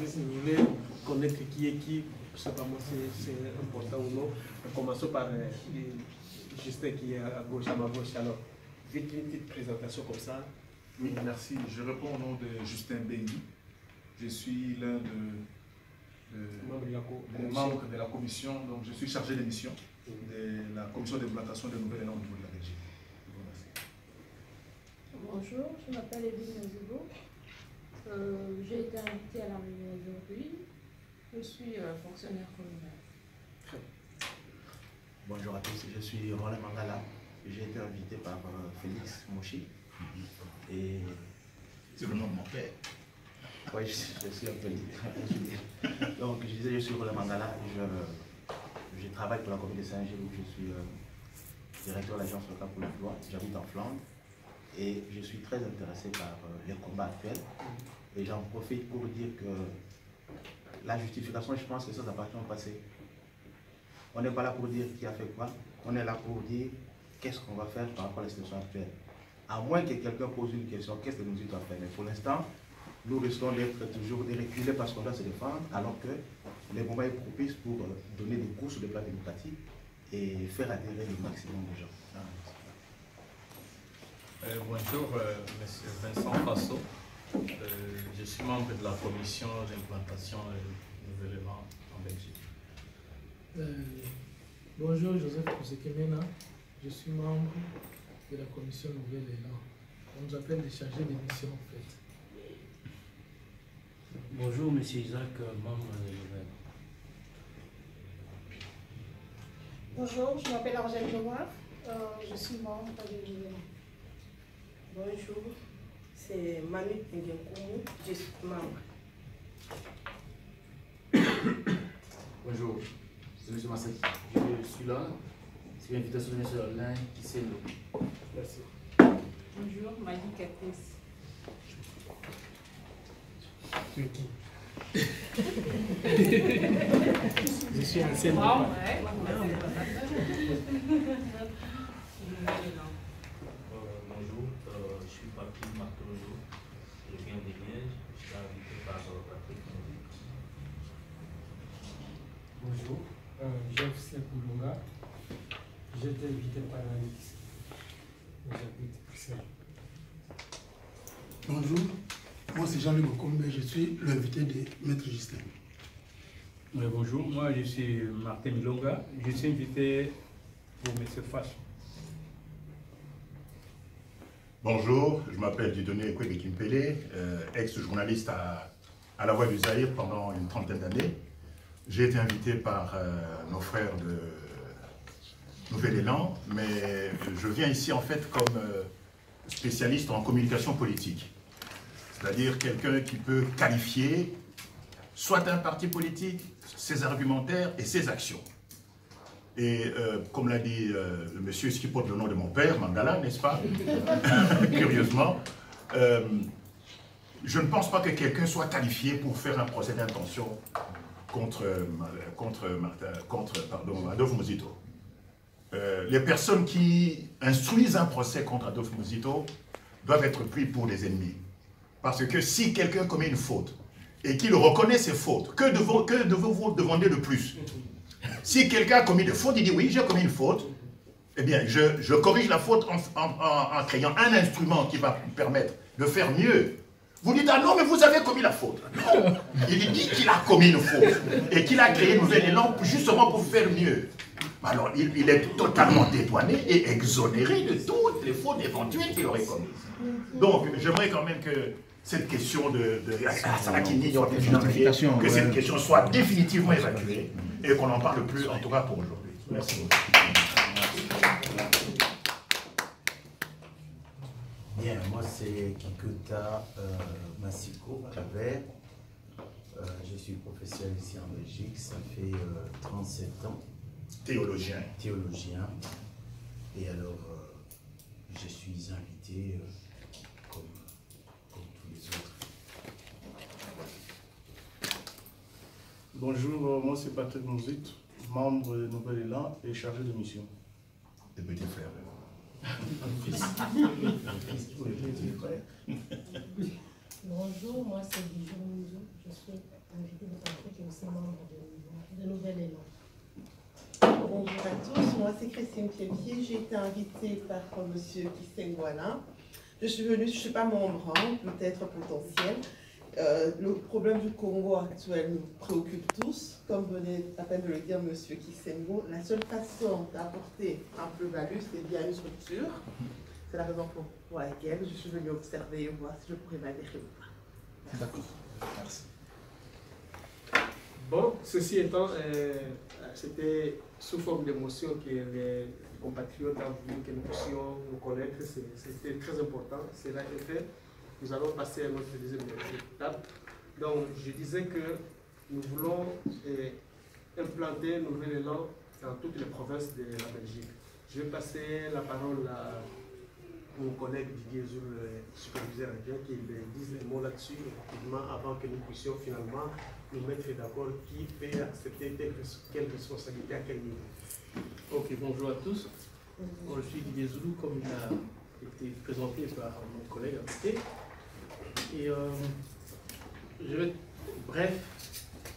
si vous voulez connaître qui est qui, je ne sais pas moi si c'est important ou non. Commençons par Justin qui est à gauche, à ma gauche. Alors, vite une petite présentation comme ça. Oui, merci. Je réponds au nom de Justin Bengi. Je suis l'un des membres de la commission, donc je suis chargé de mission de la commission d'implantation de nouvelles langues au niveau de la région. Bonjour, je m'appelle Edwin Nazibo. J'ai été invitée à la réunion aujourd'hui. Je suis fonctionnaire communal. Bonjour à tous, je suis Roland Mangala. J'ai été invité par Félix Mouchi. Et c'est le nom de mon père. Oui, je suis un peu libre. Donc, je disais, je suis Roland Mangala. Je travaille pour la commune de Saint-Gilles où je suis directeur de l'agence locale pour l'emploi. J'habite en Flandre. Et je suis très intéressé par les combats actuels. Et j'en profite pour dire que la justification, je pense que ça appartient au passé. On n'est pas là pour dire qui a fait quoi. On est là pour dire qu'est-ce qu'on va faire par rapport à la situation actuelle. À moins que quelqu'un pose une question, qu'est-ce que nous doit faire? Mais pour l'instant, nous risquons d'être toujours reculés parce qu'on doit se défendre, alors que le moment est propice pour donner des cours sur le plan démocratique et faire adhérer le maximum de gens. Bonjour, monsieur Vincent Fasso. Je suis membre de la commission d'implantation et nivellement en Belgique. Bonjour, Joseph Kousekemena. Je suis membre de la commission Nouvelle Élan. On nous appelle les chargés de mission en fait. Bonjour, monsieur Isaac, membre de Nouvelle. Bonjour, je m'appelle Angèle Noir. Je suis membre de Nouvelle Élan. Bonjour, c'est Manu Ndiakoumou, je suis membre. Bonjour, c'est M. Massaki. Je suis là. C'est une invitation de M. Alain qui s'est là. Merci. Bonjour, Maggie Kates. Tu es qui? Je suis ancien. Bonjour, je suis Papi Martojo, je viens de Liège, je suis invité par Patrick Mouzit. Bonjour, Jeff Sekoulonga, j'ai été invité par Alix, j'habite Bruxelles. Bonjour, moi c'est Jean-Luc Okombe, je suis l'invité de Maître Justin. Oui, bonjour, moi je suis Martin Milonga, je suis invité pour M. Facho. Bonjour, je m'appelle Dieudonné Kwebe Kimpele, ex-journaliste à La Voix du Zaïre pendant une trentaine d'années. J'ai été invité par nos frères de Nouvel Élan, mais je viens ici en fait comme spécialiste en communication politique. C'est-à-dire quelqu'un qui peut qualifier soit un parti politique, ses argumentaires et ses actions. Et comme l'a dit le monsieur qui porte le nom de mon père, Mangala, n'est-ce pas? Curieusement, je ne pense pas que quelqu'un soit qualifié pour faire un procès d'intention contre Adolphe Muzito. Les personnes qui instruisent un procès contre Adolphe Muzito doivent être pris pour des ennemis. Parce que si quelqu'un commet une faute et qu'il reconnaît ses fautes, que devez-vous demander de plus? Si quelqu'un a commis des fautes, il dit oui, j'ai commis une faute, eh bien, je corrige la faute en créant un instrument qui va me permettre de faire mieux. Vous dites, ah non, mais vous avez commis la faute. Non, il dit qu'il a commis une faute et qu'il a créé une nouvelle élan justement pour faire mieux. Alors, il est totalement dédouané et exonéré de toutes les fautes éventuelles qu'il aurait commises. Donc, j'aimerais quand même que cette question de Salakini soit évacuée, que cette question soit définitivement évacuée et qu'on n'en parle plus, en tout cas pour aujourd'hui. Merci beaucoup. Bien, moi c'est Kikuta Massiko Kaber. Je suis professeur ici en Belgique, ça fait 37 ans. Théologien. Théologien. Et alors, je suis invité comme tous les autres. Bonjour, moi c'est Patrick Mouzit, membre de Nouvel Élan et chargé de mission. Des petits frères. Bonjour, moi c'est Bijou Mouzou, je suis suis membre de Nouvel Élan. Bonjour à tous, moi c'est Christine Pied-Pied, j'ai été invitée par M. Kisengwana. Je suis venue, je ne suis pas membre, peut-être potentiel. Le problème du Congo actuel nous préoccupe tous. Comme venait à peine de le dire M. Kisengo, la seule façon d'apporter un plus-value, c'est via une structure. C'est la raison pour laquelle je suis venue observer et voir si je pourrais m'adhérer ou pas. D'accord. Merci. Bon, ceci étant, c'était sous forme d'émotion que les compatriotes ont voulu que nous puissions nous connaître. C'était très important. Cela est fait. Nous allons passer à notre deuxième étape. Donc, je disais que nous voulons implanter Nouvel Élan dans toutes les provinces de la Belgique. Je vais passer la parole à mon collègue Didier Zoul, superviseur adjoint, qui dise des mots là-dessus rapidement avant que nous puissions finalement nous mettre d'accord qui peut accepter quelle responsabilité à quel niveau. Ok, bonjour à tous. Bon, je suis Didier Zoulou, comme il a été présenté par mon collègue invité. Et je vais être bref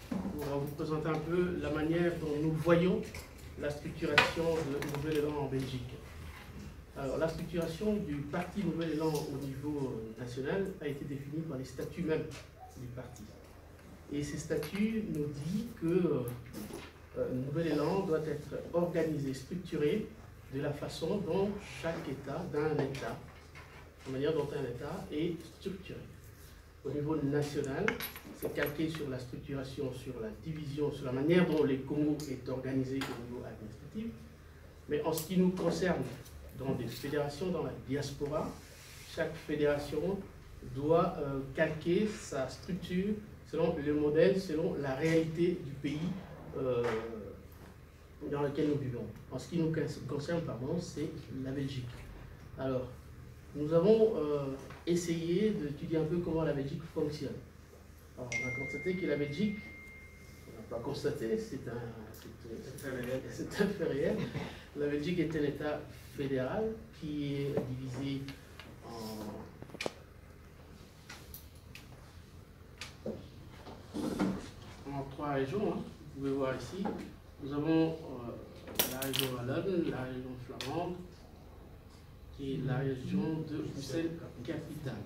pour vous présenter un peu la manière dont nous voyons la structuration de Nouvel Élan en Belgique. Alors, la structuration du parti Nouvel Élan au niveau national a été définie par les statuts même du parti. Et ces statuts nous disent que Nouvel Élan doit être organisé, structuré de la façon dont chaque État, la manière dont un État est structuré. Au niveau national, c'est calqué sur la structuration, sur la division, sur la manière dont les Congo est organisé au niveau administratif. Mais en ce qui nous concerne, dans des fédérations, dans la diaspora, chaque fédération doit calquer sa structure selon le modèle, selon la réalité du pays dans lequel nous vivons. En ce qui nous concerne, c'est la Belgique. Alors, nous avons essayé d'étudier un peu comment la Belgique fonctionne. Alors, on a constaté que la Belgique, on n'a pas constaté, c'est un fait réel. La Belgique est un État fédéral qui est divisé en 3 régions. Vous pouvez voir ici. Nous avons la région wallonne, la région flamande et la région de Bruxelles-Capitale.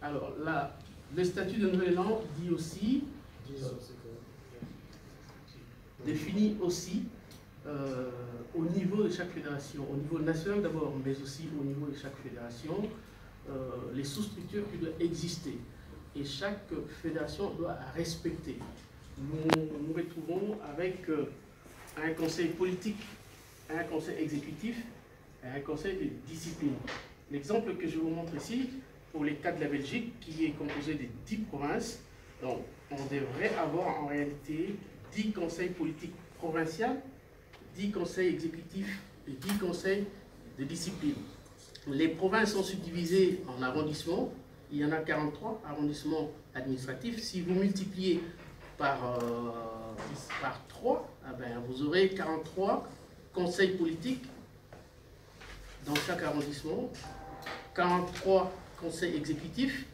Alors là, le statut de Nouvel Élan dit aussi, définit aussi au niveau de chaque fédération, au niveau national d'abord, mais aussi au niveau de chaque fédération, les sous-structures qui doivent exister. Et chaque fédération doit respecter. Nous nous retrouvons avec un conseil politique, un conseil exécutif et un conseil de discipline. L'exemple que je vous montre ici, pour les cas de la Belgique, qui est composé de 10 provinces, donc on devrait avoir en réalité 10 conseils politiques provinciaux, 10 conseils exécutifs et 10 conseils de discipline. Les provinces sont subdivisées en arrondissements. Il y en a 43 arrondissements administratifs. Si vous multipliez par 3, eh bien, vous aurez 43 conseils politiques dans chaque arrondissement, 43 conseils exécutifs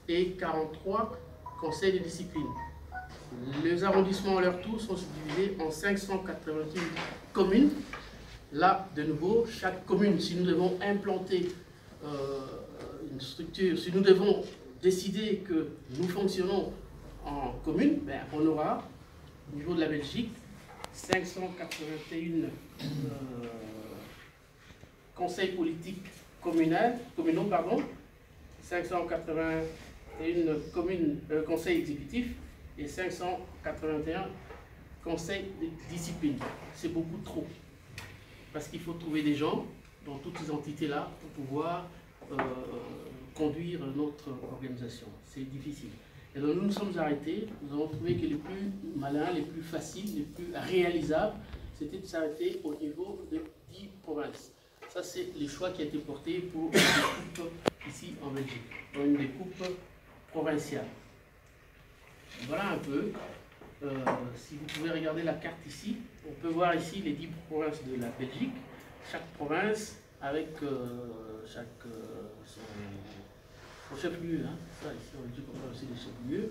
et 43 conseils de discipline. Les arrondissements à leur tour sont subdivisés en 581 communes. Là, de nouveau, chaque commune, si nous devons implanter une structure, si nous devons décider que nous fonctionnons en commune, ben, on aura, au niveau de la Belgique, 581 conseils politiques communaux, 581 conseils exécutifs et 581 conseils de discipline. C'est beaucoup trop. Parce qu'il faut trouver des gens dans toutes ces entités-là pour pouvoir conduire notre organisation. C'est difficile. Et donc nous nous sommes arrêtés, nous avons trouvé que les plus malins, les plus faciles, les plus réalisables, c'était de s'arrêter au niveau de 10 provinces. Ça, c'est les choix qui ont été portés pour une découpe ici en Belgique, pour une découpe provinciale. Voilà un peu. Si vous pouvez regarder la carte ici, on peut voir ici les 10 provinces de la Belgique. Chaque province avec son au chef-lieu, hein. Ça ici on dit qu'on parle aussi des chefs-lieux.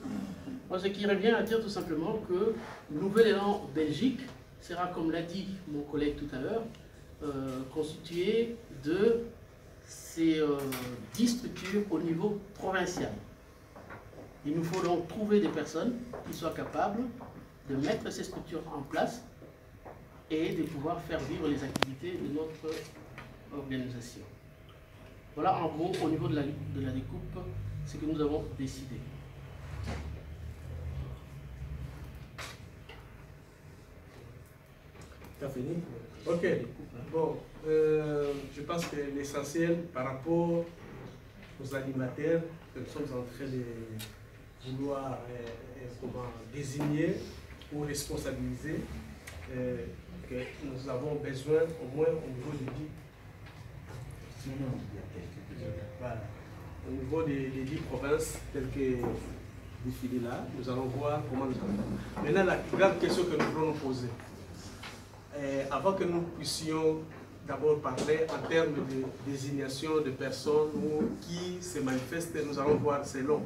Moi ce qui revient à dire tout simplement que Nouvel Élan Belgique sera, comme l'a dit mon collègue tout à l'heure, constitué de ces 10 structures au niveau provincial. Il nous faut donc trouver des personnes qui soient capables de mettre ces structures en place et de pouvoir faire vivre les activités de notre organisation. Voilà en gros au niveau de la découpe ce que nous avons décidé. Tu as fini? Ok. Bon, je pense que l'essentiel par rapport aux animateurs que nous sommes en train de vouloir désigner ou responsabiliser, que nous avons besoin au moins au niveau du dit. Voilà. Au niveau des 10 provinces telles que défilées là, nous allons voir comment nous allons. Maintenant, la grande question que nous voulons nous poser, avant que nous puissions d'abord parler en termes de désignation de personnes qui se manifestent, nous allons voir selon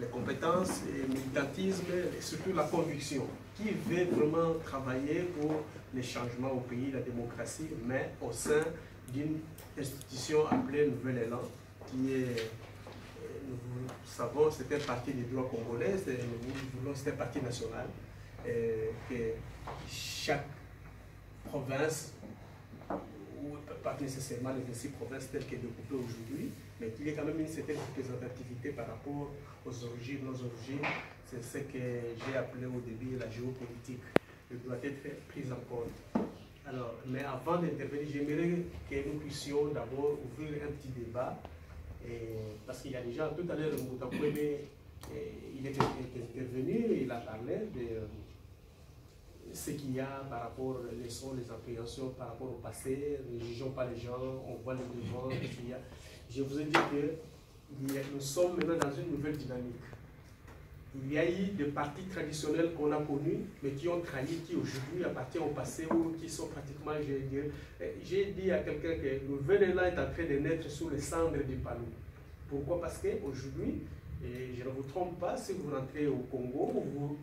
les compétences, le militantisme et surtout la conviction. Qui veut vraiment travailler pour les changements au pays, la démocratie, mais au sein d'une institution appelée Nouvel Élan, qui est, nous savons, c'est un parti des droits congolais, c'est un parti national, que chaque province, ou pas nécessairement les 26 provinces telles qu'elles sont découpées aujourd'hui, mais qu'il y ait quand même une certaine représentativité par rapport aux origines, nos origines. C'est ce que j'ai appelé au début la géopolitique. Elle doit être prise en compte. Alors, mais avant d'intervenir, j'aimerais que nous puissions d'abord ouvrir un petit débat, parce qu'il y a déjà, tout à l'heure, il est intervenu, il a parlé de ce qu'il y a par rapport aux leçons, les appréhensions par rapport au passé, ne jugeons pas les gens, on voit le devant, ce qu'il y a. Je vous ai dit que nous sommes maintenant dans une nouvelle dynamique. Il y a eu des partis traditionnels qu'on a connus, mais qui ont trahi, qui aujourd'hui appartiennent au passé ou qui sont pratiquement, j'ai dit à quelqu'un que le Nouvel Élan est en train de naître sous les cendres du Palou. Pourquoi? Parce qu'aujourd'hui, et je ne vous trompe pas, si vous rentrez au Congo, vous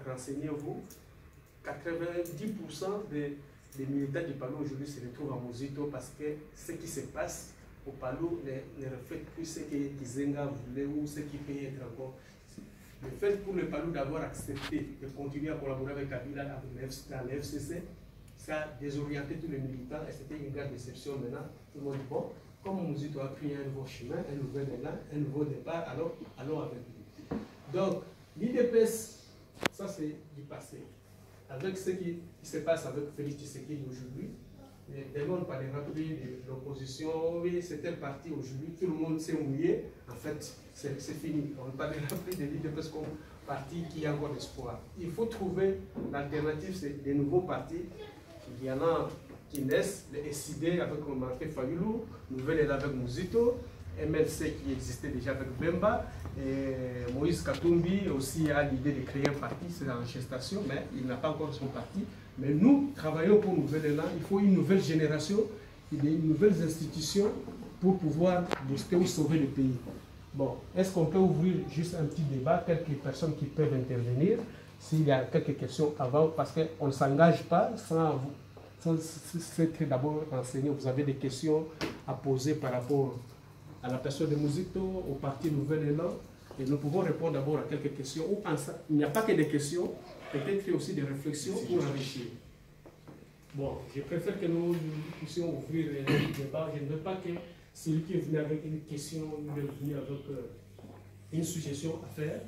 renseignez-vous, 90% des militants du Palou aujourd'hui se retrouvent à Mozito parce que ce qui se passe au Palou ne reflète plus ce que Kizenga voulait ou ce qui peut être encore. Le fait pour le Palou d'avoir accepté de continuer à collaborer avec Kabila dans le FCC, ça a désorienté tous les militants et c'était une grande déception maintenant. Tout le monde dit, bon, comme Mozito a pris un nouveau chemin, un nouvel élan, un nouveau départ, alors allons avec lui. Donc, l'IDPS, ça c'est du passé. Avec ce qui se passe avec Félix Tshisekedi aujourd'hui, dès lors on ne parlera plus de l'opposition, oui, c'est un parti aujourd'hui, tout le monde s'est mouillé, en fait, c'est fini. On ne parlera plus de l'IDPS comme parti qui a encore d'espoir. Il faut trouver l'alternative, c'est des nouveaux partis. Il y en a qui naissent, les SID avec Marqué Fayoulou, Nouvel Élan avec Mozito, MLC qui existait déjà avec Bemba, et Moïse Katumbi aussi a l'idée de créer un parti, c'est en gestation, mais il n'a pas encore son parti. Mais nous travaillons pour Nouvel Élan, il faut une nouvelle génération, une nouvelles institutions pour pouvoir booster ou sauver le pays. Bon, est-ce qu'on peut ouvrir juste un petit débat, quelques personnes qui peuvent intervenir, s'il y a quelques questions avant, parce qu'on ne s'engage pas sans s'être d'abord renseigné. Vous avez des questions à poser par rapport à la personne de Mozito, au parti Nouvel Élan, et nous pouvons répondre d'abord à quelques questions. Il n'y a pas que des questions, peut-être aussi des réflexions pour enrichir. Bon, je préfère que nous puissions ouvrir le débat. Je ne veux pas que celui qui est venu avec une question, il est venu avec une suggestion à faire,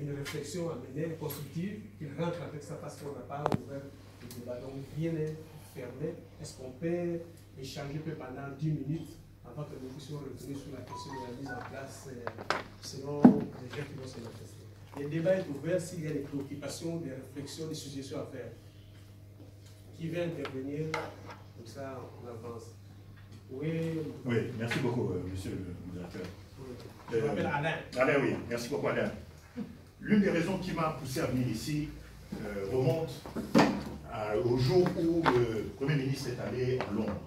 une réflexion à mener, constructive, qu'il rentre avec ça parce qu'on n'a pas ouvert le débat. Donc, rien n'est fermé. Est-ce qu'on peut échanger pendant 10 minutes avant que nous puissions revenir sur la question de la mise en place selon les gens qui vont se manifester? Le débat est ouvert s'il y a des préoccupations, des réflexions, des suggestions à faire. Qui veut intervenir? Comme ça, on avance. Oui, merci beaucoup, monsieur le modérateur. Je m'appelle Alain. Alain, oui, merci beaucoup, Alain. L'une des raisons qui m'a poussé à venir ici remonte au jour où le Premier ministre est allé à Londres.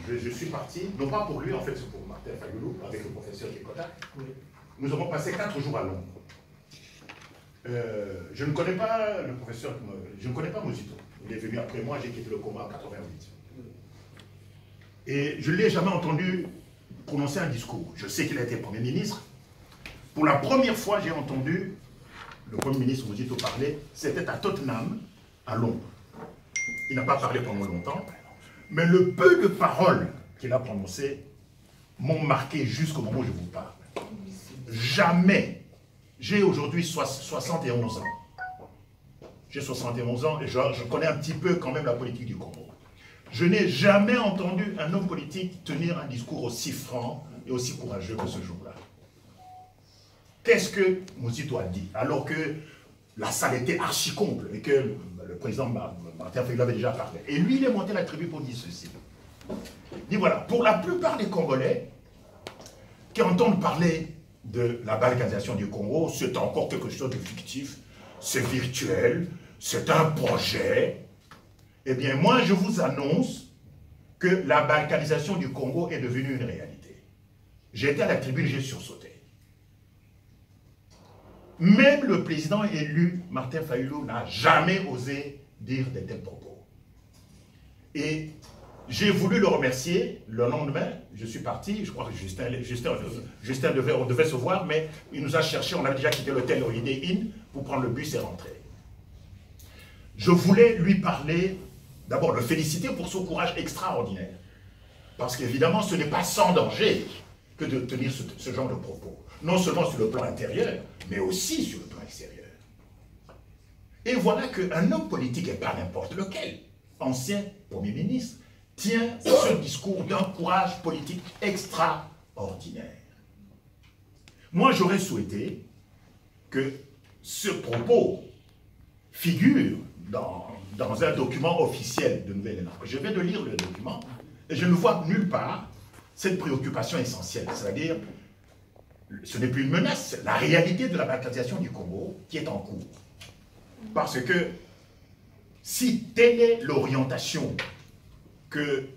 je suis parti, non pas pour lui, en fait, c'est pour Martin Fayulu, avec le professeur Kekota. Nous avons passé 4 jours à Londres. Je ne connais pas le professeur, je ne connais pas Mosito. Il est venu après moi, j'ai quitté le coma en 88. Et je ne l'ai jamais entendu prononcer un discours. Je sais qu'il a été Premier ministre. Pour la première fois, j'ai entendu le Premier ministre Mosito parler, c'était à Tottenham, à Londres. Il n'a pas parlé pendant longtemps, mais le peu de paroles qu'il a prononcées m'ont marqué jusqu'au moment où je vous parle. Jamais. J'ai aujourd'hui 71 ans. J'ai 71 ans et je connais un petit peu quand même la politique du Congo. Je n'ai jamais entendu un homme politique tenir un discours aussi franc et aussi courageux que ce jour-là. Qu'est-ce que Mosito a dit alors que la salle était archi comble et que le président Martin Fayulu avait déjà parlé. Et lui, il est monté à la tribune pour dire ceci. Il dit voilà, pour la plupart des Congolais qui entendent parler de la balkanisation du Congo, c'est encore quelque chose de fictif, c'est virtuel, c'est un projet. Eh bien, moi, je vous annonce que la balkanisation du Congo est devenue une réalité. J'ai été à la tribune, j'ai sursauté. Même le président élu, Martin Fayulu, n'a jamais osé dire de tels propos. Et j'ai voulu le remercier. Le lendemain, je suis parti. Je crois que Justin on devait se voir, mais il nous a cherché. On avait déjà quitté l'hôtel Holiday Inn pour prendre le bus et rentrer. Je voulais lui parler, d'abord le féliciter pour son courage extraordinaire. Parce qu'évidemment, ce n'est pas sans danger que de tenir ce genre de propos. Non seulement sur le plan intérieur, mais aussi sur le plan extérieur. Et voilà qu'un homme politique, et pas n'importe lequel, ancien Premier ministre, tient ce discours d'un courage politique extraordinaire. Moi, j'aurais souhaité que ce propos figure dans un document officiel de Nouvelle-Élan. Je vais de lire le document et je ne vois nulle part cette préoccupation essentielle, c'est-à-dire ce n'est plus une menace, c'est la réalité de la balkanisation du Congo qui est en cours. Parce que si telle est l'orientation que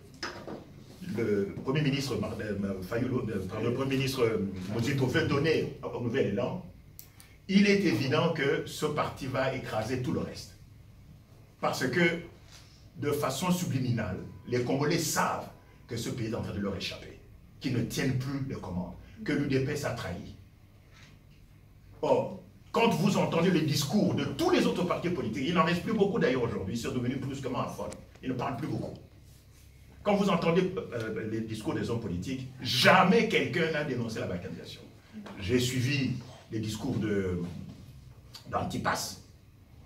le Premier ministre le Premier ministre Mosito veut donner au Nouvel-Élan, il est évident que ce parti va écraser tout le reste. Parce que, de façon subliminale, les Congolais savent que ce pays est en train de leur échapper, qu'ils ne tiennent plus les commandes, que l'UDPS a trahi. Or, quand vous entendez les discours de tous les autres partis politiques, il n'en reste plus beaucoup d'ailleurs aujourd'hui, ils sont devenus brusquement affolés, ils ne parlent plus beaucoup. Quand vous entendez les discours des hommes politiques, jamais quelqu'un n'a dénoncé la balkanisation. J'ai suivi les discours d'Antipas.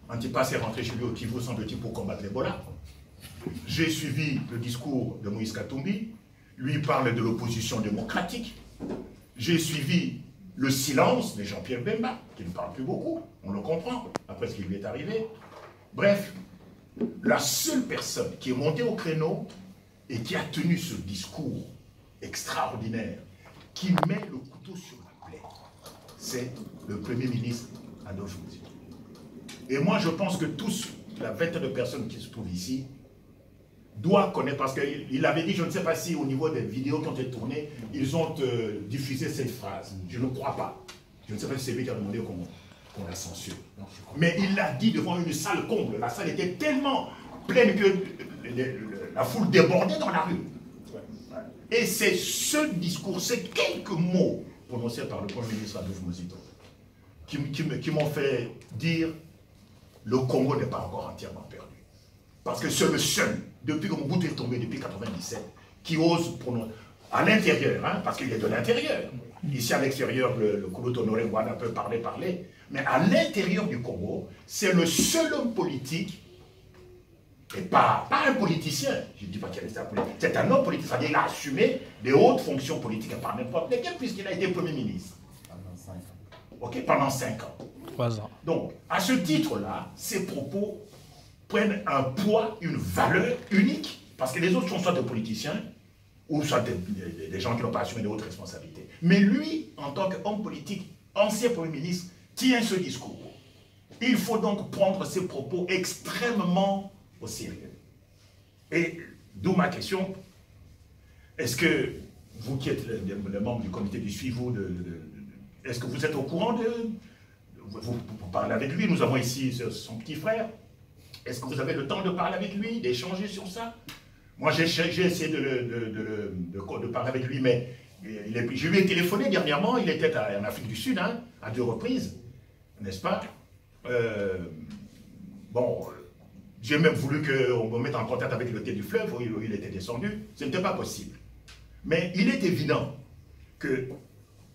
Antipas est rentré chez lui au Kivu, semble-t-il, pour combattre l'Ebola. J'ai suivi le discours de Moïse Katumbi. Lui parle de l'opposition démocratique. J'ai suivi le silence de Jean-Pierre Bemba, qui ne parle plus beaucoup. On le comprend, après ce qui lui est arrivé. Bref, la seule personne qui est montée au créneau et qui a tenu ce discours extraordinaire, qui met le couteau sur la plaie, c'est le Premier ministre Adolphe Mosito. Et moi, je pense que tous, la vingtaine de personnes qui se trouvent ici, doivent connaître, parce qu'il avait dit, je ne sais pas si au niveau des vidéos qui ont été tournées, ils ont diffusé cette phrase. Je ne crois pas. Je ne sais pas si c'est lui qui a demandé qu'on la censure. Mais il l'a dit devant une salle comble. La salle était tellement pleine que la foule débordait dans la rue. Et c'est ce discours, ces quelques mots prononcés par le Premier ministre Adolphe Mosito qui m'ont fait dire le Congo n'est pas encore entièrement perdu. Parce que c'est le seul, depuis que Mobutu est tombé, depuis 1997, qui ose prononcer, à l'intérieur, hein, parce qu'il est de l'intérieur. Ici à l'extérieur, le Koulout Honoré Rwanda peut parler, mais à l'intérieur du Congo, c'est le seul homme politique, et pas un politicien, je ne dis pas qu'il est un politique, c'est un homme politique, c'est-à-dire qu'il a assumé des hautes fonctions politiques, par n'importe lesquelles, puisqu'il a été Premier ministre. Pendant 5 ans. Ok, pendant 5 ans. 3 ans. Donc, à ce titre-là, ces propos prennent un poids, une valeur unique, parce que les autres sont soit des politiciens, ou soit des gens qui n'ont pas assumé de hautes responsabilités. Mais lui, en tant qu'homme politique, ancien Premier ministre, tient ce discours. Il faut donc prendre ces propos extrêmement au sérieux. Et d'où ma question, Est-ce que vous qui êtes le membre du comité du suivi, est-ce que vous êtes au courant vous parlez avec lui? Nous avons ici son petit frère. Est-ce que vous avez le temps de parler avec lui, d'échanger sur ça? Moi, j'ai essayé de parler avec lui, mais je lui ai téléphoné dernièrement. Il était en Afrique du Sud, hein, à 2 reprises, n'est-ce pas? Bon, j'ai même voulu qu'on me mette en contact avec le quai du fleuve, où il était descendu. Ce n'était pas possible. Mais il est évident que,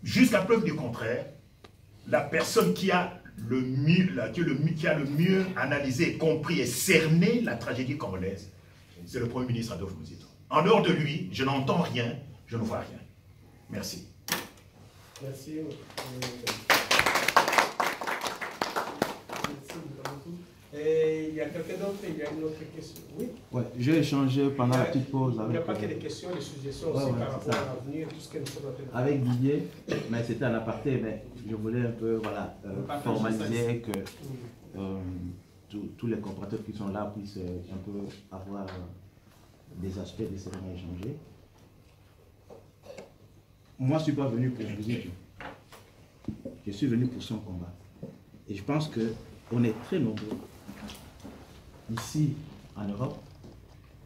jusqu'à preuve du contraire, la personne qui a le mieux analysé, compris et cerné la tragédie congolaise, c'est le Premier ministre Adolphe Muzito. En dehors de lui, je n'entends rien, je ne vois rien. Merci. Merci. Et il y a quelqu'un d'autre, il y a une autre question. Oui? Ouais, j'ai échangé pendant la petite pause avec... Il n'y a pas que des questions, des suggestions aussi par rapport à l'avenir, tout ce que nous sommes en train de faire. Avec Didier, mais c'était un aparté, mais je voulais un peu formaliser que tous les compatriotes qui sont là puissent un peu avoir des aspects de ce qu'on a échangé. Moi, je ne suis pas venu pour Muzito. Je suis venu pour son combat. Et je pense qu'on est très nombreux ici en Europe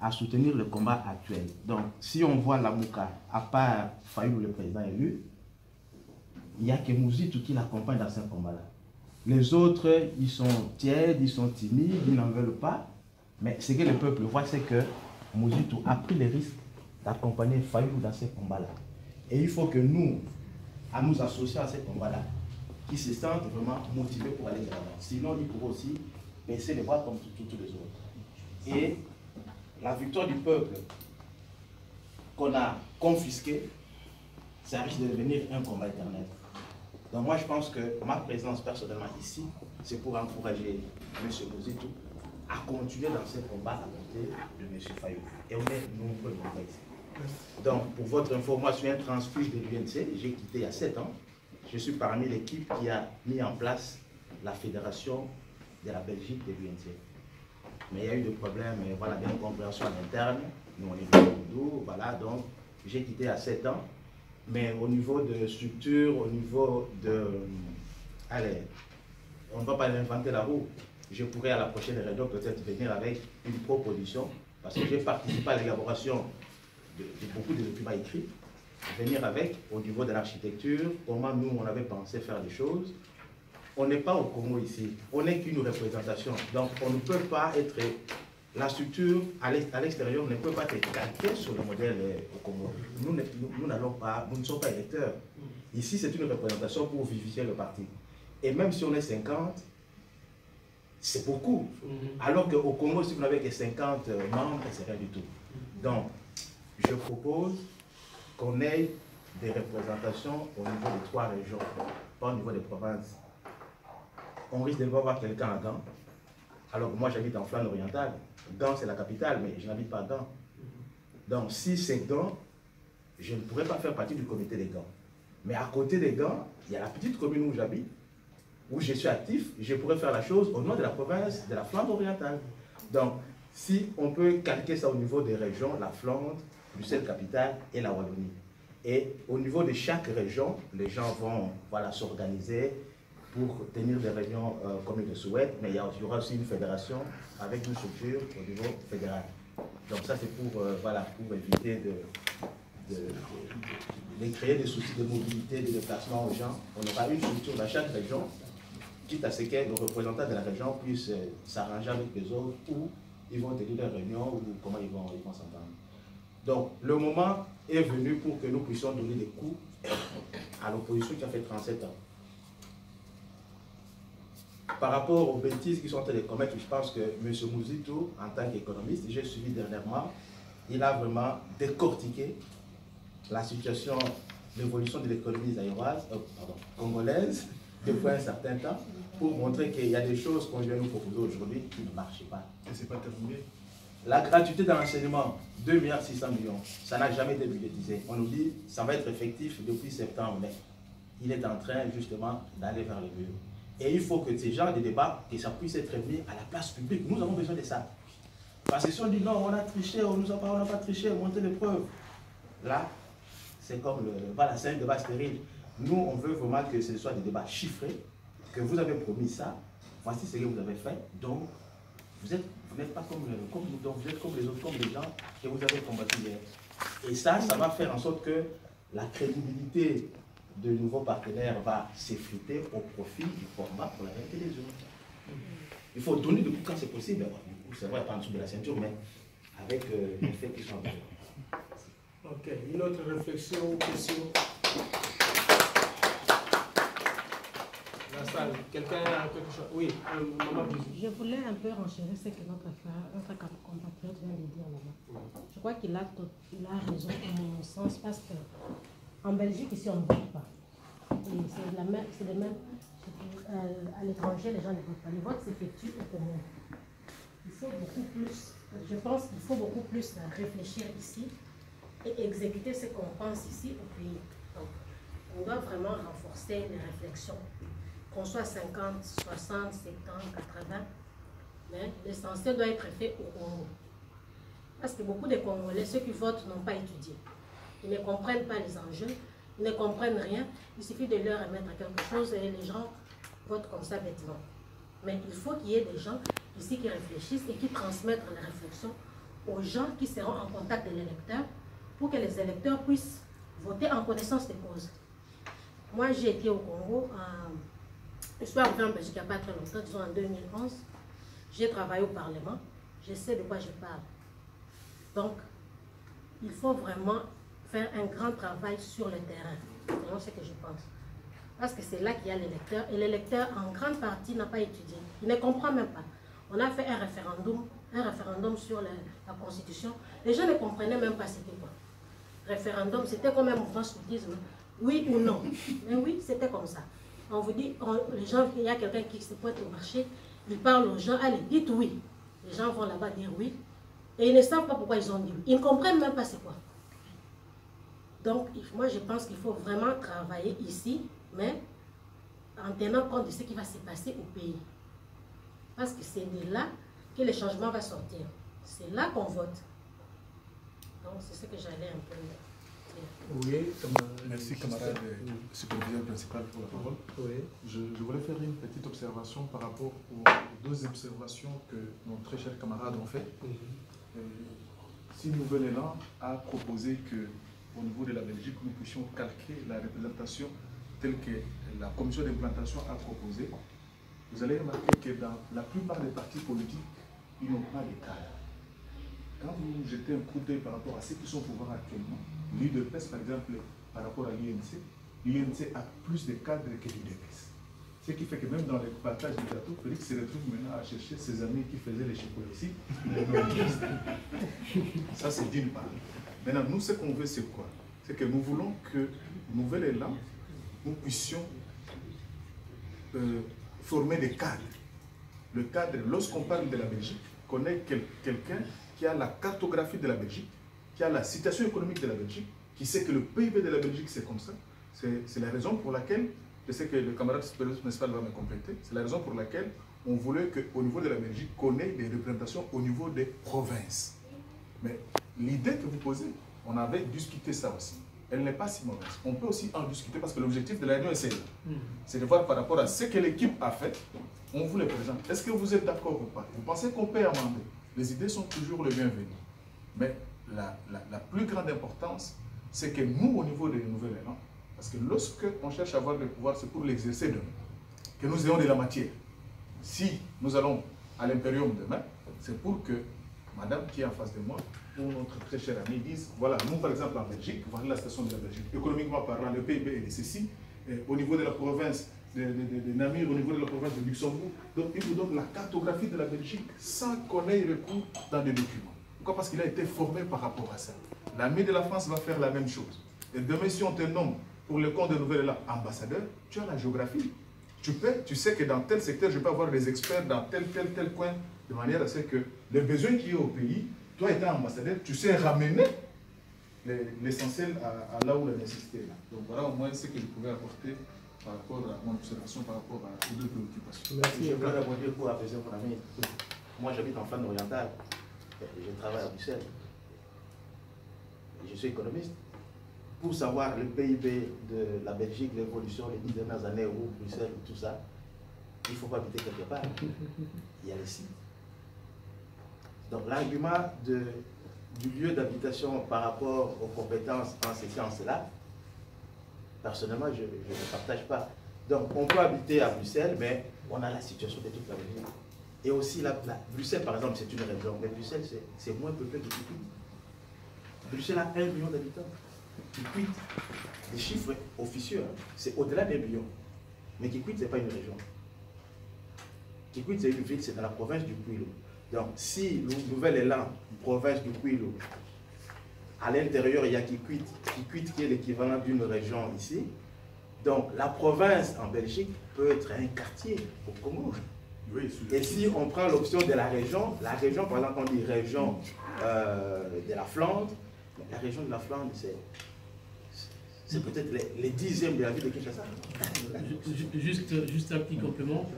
à soutenir le combat actuel. Donc, si on voit la Mouka, à part Fayou, le président élu, il n'y a que Muzito qui l'accompagne dans ce combat-là. Les autres, ils sont tièdes, ils sont timides, ils n'en veulent pas. Mais ce que le peuple voit, c'est que Muzito a pris le risque d'accompagner Fayou dans ce combat-là. Et il faut que nous associer à ce combat-là, qui se sentent vraiment motivés pour aller de l'avant. Sinon, ils pourront aussi baisser les bras comme tous les autres. Et la victoire du peuple qu'on a confisquée, ça risque de devenir un combat éternel. Donc moi, je pense que ma présence personnellement ici, c'est pour encourager M. Muzito à continuer dans ce combat à côté de M. Fayou. Et on est nombreux ici. Donc, pour votre information, un transfuge de l'UNC, j'ai quitté il y a 7 ans. Je suis parmi l'équipe qui a mis en place la fédération de la Belgique de l'UNC. Mais il y a eu des problèmes, voilà, d'incompréhension en interne. Nous, on est venus d'où, voilà, donc j'ai quitté à 7 ans. Mais au niveau de structure, au niveau de... Allez, on ne va pas inventer la roue. Je pourrais à la prochaine réunion peut-être venir avec une proposition, parce que j'ai participé à l'élaboration de beaucoup de documents écrits, venir avec, au niveau de l'architecture, comment nous, on avait pensé faire les choses. On n'est pas au Congo ici, on n'est qu'une représentation. Donc, on ne peut pas être... La structure à l'extérieur ne peut pas être calquée sur le modèle au Congo. Nous ne sommes pas électeurs. Ici, c'est une représentation pour vivifier le parti. Et même si on est 50, c'est beaucoup. Alors qu'au Congo, si vous n'avez que 50 membres, c'est rien du tout. Donc, je propose qu'on ait des représentations au niveau des 3 régions, pas au niveau des provinces. On risque de ne pas avoir quelqu'un à Gand. Alors que moi, j'habite en Flandre orientale. Gand, c'est la capitale, mais je n'habite pas à Gand. Donc, si c'est Gand, je ne pourrais pas faire partie du comité des Gand. Mais à côté des Gand, il y a la petite commune où j'habite, où je suis actif, je pourrais faire la chose au nom de la province de la Flandre orientale. Donc, si on peut calquer ça au niveau des régions, la Flandre, Bruxelles capitale et la Wallonie. Et au niveau de chaque région, les gens vont s'organiser pour tenir des réunions comme ils le souhaitent, mais il y aura aussi une fédération avec une structure au niveau fédéral. Donc ça c'est pour éviter de créer des soucis de mobilité, de déplacement aux gens. On aura une structure dans chaque région, quitte à ce que les représentants de la région puissent s'arranger avec les autres, ou ils vont tenir des réunions, ou comment ils vont s'entendre. Donc le moment est venu pour que nous puissions donner des coups à l'opposition qui a fait 37 ans. Par rapport aux bêtises qui sont en train de commettre, je pense que M. Muzito, en tant qu'économiste, j'ai suivi dernièrement, il a vraiment décortiqué la situation, l'évolution de l'économie congolaise depuis un certain temps, pour montrer qu'il y a des choses qu'on vient nous proposer aujourd'hui qui ne marchent pas. Et c'est pas terminé. La gratuité dans l'enseignement, 2,6 milliards, ça n'a jamais été budgétisé. On nous dit que ça va être effectif depuis septembre, mais il est en train justement d'aller vers le mur. Et il faut que ces genres de débats, que ça puisse être mis à la place publique. Nous avons besoin de ça. Parce que si on dit non, on a triché, on n'a pas triché, montrer les preuves. là, c'est comme voilà, c'est un débat stérile. Nous, on veut vraiment que ce soit des débats chiffrés, que vous avez promis ça, voici ce que vous avez fait, donc vous n'êtes pas comme nous, donc vous êtes comme les autres, comme les gens que vous avez combattus hier. Et ça va faire en sorte que la crédibilité de nouveaux partenaires va s'effriter au profit du format pour la réalité des urnes. Il faut donner du coup quand c'est possible, c'est vrai, pas en dessous de la ceinture, mais avec les faits qui sont en jeu. Ok, une autre réflexion ou question? La salle, quelqu'un a quelque chose? Oui, maman. Je voulais un peu renchérir ce que notre compatriote vient de dire là-bas. Je crois qu'il a raison à mon sens parce qu'en Belgique, ici, on ne vote pas. Et c'est le même. À l'étranger, les gens ne votent pas. Le vote s'effectue au commun. Il faut beaucoup plus, je pense qu'il faut beaucoup plus réfléchir ici et exécuter ce qu'on pense ici au pays. Donc, on doit vraiment renforcer les réflexions. Qu'on soit 50, 60, 70, 80, mais l'essentiel doit être fait au Congo. Parce que beaucoup de Congolais, ceux qui votent, n'ont pas étudié. Ils ne comprennent pas les enjeux, ils ne comprennent rien. Il suffit de leur remettre quelque chose et les gens votent comme ça bêtement. Mais il faut qu'il y ait des gens ici qui réfléchissent et qui transmettent les réflexions aux gens qui seront en contact de l'électeur pour que les électeurs puissent voter en connaissance de cause. Moi, j'ai été au Congo, je suis arrivée en Belgique il n'y a pas très longtemps, disons en 2011. J'ai travaillé au Parlement, je sais de quoi je parle. Donc, il faut vraiment faire un grand travail sur le terrain. C'est vraiment ce que je pense. Parce que c'est là qu'il y a l'électeur. Et l'électeur, en grande partie, n'a pas étudié. Il ne comprend même pas. On a fait un référendum sur la Constitution. Les gens ne comprenaient même pas c'était quoi. Référendum, c'était comme un mouvement scoutisme. Oui ou non. Mais oui, c'était comme ça. On vous dit, les gens, il y a quelqu'un qui se pointe au marché, il parle aux gens, allez, dites oui. Les gens vont là-bas dire oui. Et ils ne savent pas pourquoi ils ont dit oui. Ils ne comprennent même pas c'est quoi. Donc, moi, je pense qu'il faut vraiment travailler ici, mais en tenant compte de ce qui va se passer au pays. Parce que c'est de là que le changement va sortir. C'est là qu'on vote. Donc, c'est ce que j'allais un peu dire. Oui, merci camarade superviseur principal pour la parole. Oui. Je voulais faire une petite observation par rapport aux deux observations que nos très chers camarades ont fait. Si Nouvel Élan a proposé qu'au niveau de la Belgique, nous puissions calquer la représentation telle que la commission d'implantation a proposé, vous allez remarquer que dans la plupart des partis politiques, ils n'ont pas de cadres. Quand vous jetez un coup d'œil par rapport à ceux qui sont au pouvoir actuellement, l'UDPS par exemple, par rapport à l'UNC a plus de cadres que l'UDPS. Ce qui fait que même dans le partage du gâteau, Félix se retrouve maintenant à chercher ses amis qui faisaient les chocolats ici. Ça, c'est d'une part. Maintenant, nous, ce qu'on veut, c'est quoi? C'est que nous voulons que Nouvel Élan, nous puissions former des cadres. Le cadre, lorsqu'on parle de la Belgique, qu'on ait quelqu'un qui a la cartographie de la Belgique, qui a la situation économique de la Belgique, qui sait que le PIB de la Belgique, c'est comme ça. C'est la raison pour laquelle, je sais que le camarade principal va me compléter, c'est la raison pour laquelle on voulait qu'au niveau de la Belgique, qu'on ait des représentations au niveau des provinces. Mais l'idée que vous posez, on avait discuté ça aussi. Elle n'est pas si mauvaise. On peut aussi en discuter parce que l'objectif de la réunion, c'est de voir par rapport à ce que l'équipe a fait, on vous les présente. Est-ce que vous êtes d'accord ou pas? Vous pensez qu'on peut amender? Les idées sont toujours les bienvenues. Mais la plus grande importance, c'est que nous, au niveau des Nouvel Élan, parce que lorsque on cherche à avoir le pouvoir, c'est pour l'exercer demain, que nous ayons de la matière. Si nous allons à l'Imperium demain, c'est pour que madame qui est en face de moi, ou notre très cher ami, dise, voilà, nous par exemple en Belgique, voilà la situation de la Belgique. Économiquement parlant, le PIB est de ceci, au niveau de la province de Namur, au niveau de la province de Luxembourg. Donc il vous donne la cartographie de la Belgique sans qu'on ait recours dans des documents. Pourquoi? Parce qu'il a été formé par rapport à ça. L'armée de la France va faire la même chose. Et demain, si on te nomme pour le compte de Nouvel Élan ambassadeur, tu as la géographie. Tu sais que dans tel secteur, je peux avoir des experts dans tel coin, de manière à ce que les besoins qu'il y a au pays, toi étant ambassadeur, tu sais ramener l'essentiel à là où la nécessité est là. Donc voilà au moins ce que je pouvais apporter par rapport à mon observation, par rapport aux deux préoccupations. Merci. Je voudrais rebondir pour apaiser mon ami. Moi j'habite en Flandre orientale, je travaille à Bruxelles. Je suis économiste. pour savoir le PIB de la Belgique, l'évolution les 10 dernières années, où Bruxelles, tout ça, il ne faut pas habiter quelque part. Il y a les sites. Donc l'argument du lieu d'habitation par rapport aux compétences en ceci, en cela, personnellement, je ne partage pas. Donc on peut habiter à Bruxelles, mais on a la situation de toute la Belgique. Et aussi, Bruxelles, par exemple, c'est une région, mais Bruxelles, c'est moins peuplé que Kikwit. Bruxelles a 1 million d'habitants. Kikwit, les chiffres officieux, hein, c'est au-delà d'1 million. Mais Kikwit, ce n'est pas une région. Kikwit, c'est une ville, c'est dans la province du Kwilu. Donc, si le nouvel élan, province du Kwilu, à l'intérieur, il y a Kikwit qui est l'équivalent d'une région ici. Donc, la province en Belgique peut être un quartier au Congo. Oui, et si on prend l'option de la région, par exemple, on dit région de la Flandre, la région de la Flandre, c'est peut-être les 10e de la ville de Kinshasa. Juste un petit complément.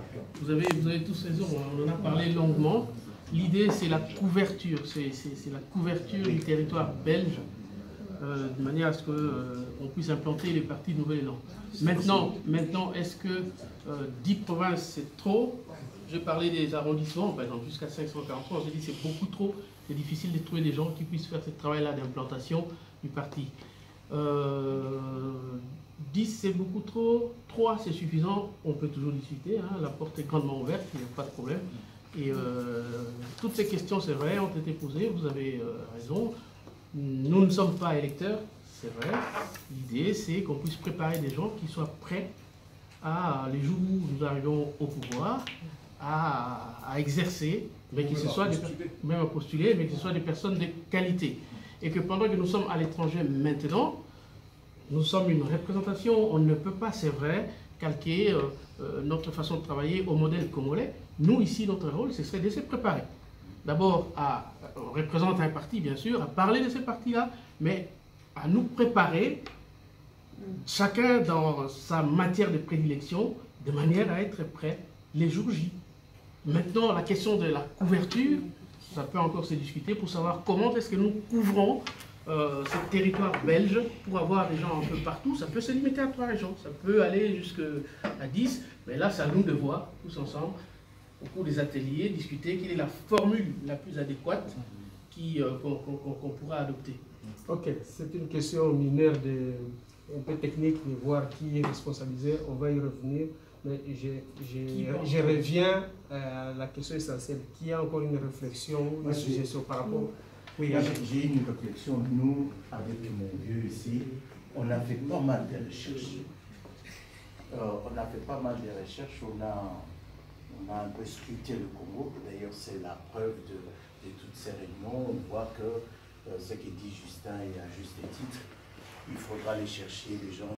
Vous avez tous raison, on en a parlé longuement. L'idée, c'est la couverture, c'est la couverture du territoire belge, de manière à ce qu'on puisse implanter les partis de Nouvel-Élan. Maintenant est-ce que 10 provinces, c'est trop? J'ai parlé des arrondissements, par exemple, jusqu'à 543, j'ai dit c'est beaucoup trop, c'est difficile de trouver des gens qui puissent faire ce travail-là d'implantation du parti. 10 c'est beaucoup trop, 3 c'est suffisant, on peut toujours discuter, hein, la porte est grandement ouverte, il n'y a pas de problème. Et toutes ces questions, c'est vrai, ont été posées, vous avez raison. Nous ne sommes pas électeurs, c'est vrai. L'idée, c'est qu'on puisse préparer des gens qui soient prêts à, les jours où nous arrivons au pouvoir, à exercer, mais que ce soit même à postuler, mais que ce soit des personnes de qualité. Et que pendant que nous sommes à l'étranger maintenant, nous sommes une représentation, on ne peut pas, c'est vrai, calquer notre façon de travailler au modèle congolais. Nous, ici, notre rôle, ce serait de se préparer. D'abord, on représente un parti, bien sûr, à parler de ce parti-là, mais à nous préparer, chacun dans sa matière de prédilection, de manière à être prêt les jours J. Maintenant, la question de la couverture, ça peut encore se discuter pour savoir comment est-ce que nous couvrons ce territoire belge pour avoir des gens un peu partout. Ça peut se limiter à 3 régions, ça peut aller jusqu'à 10, mais là, c'est à nous de voir, tous ensemble, au cours des ateliers, discuter quelle est la formule la plus adéquate qu'on pourra adopter. Ok, c'est une question mineure, un peu technique, de voir qui est responsabilisé, on va y revenir. Mais je reviens à la question essentielle. Qui a encore une réflexion, une suggestion par rapport... Oui, j'ai une réflexion. Nous, avec mon vieux ici, on a fait pas mal de recherches. On a un peu scruté le Congo. D'ailleurs, c'est la preuve de toutes ces réunions. On voit que ce que dit Justin est à juste titre. Il faudra aller chercher des gens